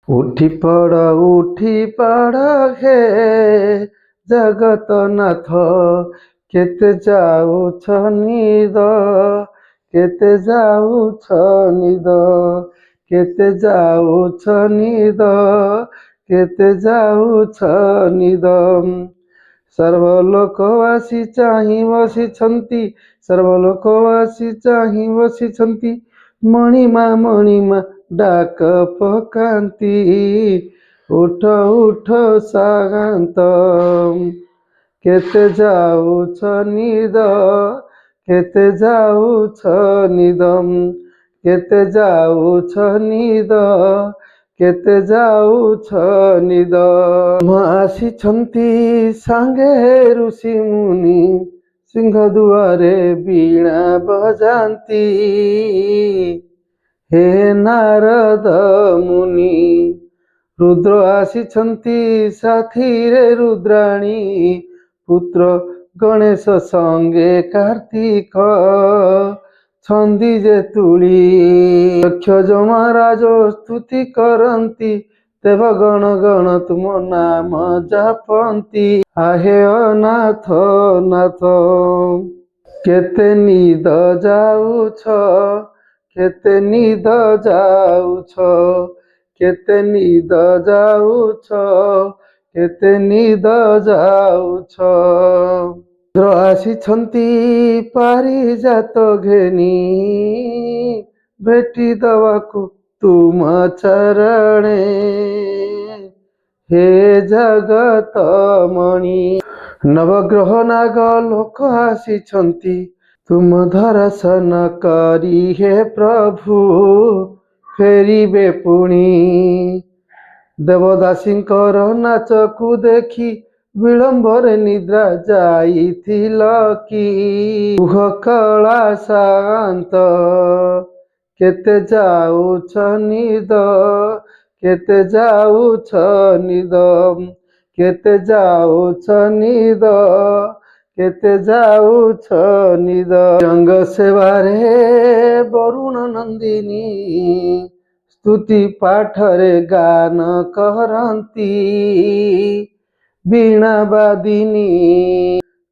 ଉଠି ପଡ଼ ହେ ଜଗତନାଥ, କେତେ ଯାଉଛ ନିଦ, କେତେ ଯାଉଛ ନିଦ, କେତେ ଯାଉଛ ନିଦ, କେତେ ଯାଉଛ ନିଦ। ସର୍ବଲୋକ ଆସି ଚାହିଁ ବସିଛନ୍ତି, ସର୍ବଲୋକ ଆସି ଚାହିଁ ବସିଛନ୍ତି, ମଣିମା ଡାକ ପକାନ୍ତି, ଉଠ ଉଠ ସାଆନ୍ତ। କେତେ ଯାଉଛ ନିଦ, କେତେ ଯାଉଛ ନିଦ, କେତେ ଯାଉଛ ନିଦ, କେତେ ଯାଉଛ ନିଦ। ଆସିଛନ୍ତି ସାଙ୍ଗେ ଋଷି ମୁନି, ସିଂହ ଦୁଆରେ ବୀଣା ବଜାନ୍ତି, ହେ ନାରଦ ମୁନି। ରୁଦ୍ର ଆସିଛନ୍ତି ସାଥିରେ ରୁଦ୍ରାଣୀ, ପୁତ୍ର ଗଣେଶ ସଙ୍ଗେ କାର୍ତ୍ତିକ, ଛନ୍ଦି ଯେ ତୁଳି। ଦକ୍ଷ ଯମରାଜ ସ୍ତୁତି କରନ୍ତି, ଦେବଗଣ ଗଣ ତୁମ ନାମ ଜପନ୍ତି, ଆହେ ଅନାଥ ନାଥ। କେତେ ନିଦ ଯାଉଛ, କେତେ ନିଦ ଯାଉଛ, କେତେ ନିଦ ଯାଉଛ, କେତେ ନିଦ ଯାଉଛ। ରୁଦ୍ର ଆସିଛନ୍ତି ପାରିଜାତ ଘେନି, ଭେଟି ଦବାକୁ ତୁମ ଚରଣେ, ହେ ଜଗତ ମଣି। ନବଗ୍ରହ ନାଗ ଲୋକ ଆସିଛନ୍ତି, ତୁମ ଦର୍ଶନ କରି ହେ ପ୍ରଭୁ ଫେରିବେ ପୁଣି। ଦେବଦାସୀଙ୍କର ନାଚକୁ ଦେଖି ବିଳମ୍ବରେ ନିଦ୍ରା ଯାଇଥିଲ କି, କୁହ କୈଳାସାନ୍ତ, କେତେ ଯାଉଛ ନିଦ, କେତେ ଯାଉଛ ନିଦ, କେତେ ଯାଉଛ ନିଦ, କେତେ ଯାଉଛ ନିଦ। ରଙ୍ଗ ସେବାରେ ବରୁଣ ନନ୍ଦିନୀ, ସ୍ତୁତି ପାଠରେ ଗାନ କରନ୍ତି, ବୀଣା ବାଦିନୀ।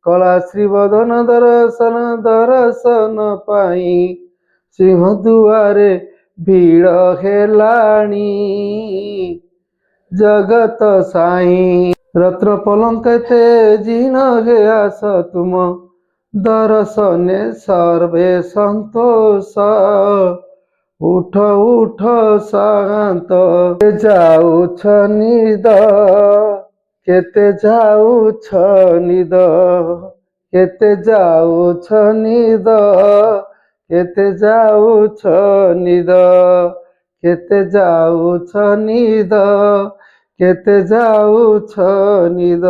କଳା ଶ୍ରୀବଦନ ଦର୍ଶନ ପାଇଁ, ସିଂହ ଦୁଆରେ ଭିଡ଼ ହେଲାଣି, ଜଗତ ସାଇଁ। ରତ୍ନ ପଲଙ୍କେତେ ଜିଣ ହେ ଆସ ତୁମ, ଦର୍ଶନେ ସର୍ବେ ସନ୍ତୋଷ, ଉଠ ଉଠ ସାଆନ୍ତ। କେତେ ଯାଉଛ ନିଦ, କେତେ ଯାଉଛ ନିଦ, କେତେ ଯାଉଛ ନିଦ, କେତେ ଯାଉଛ ନିଦ, କେତେ ଯାଉଛ ନିଦ, କେତେ ଯାଉଛ ନିଦ।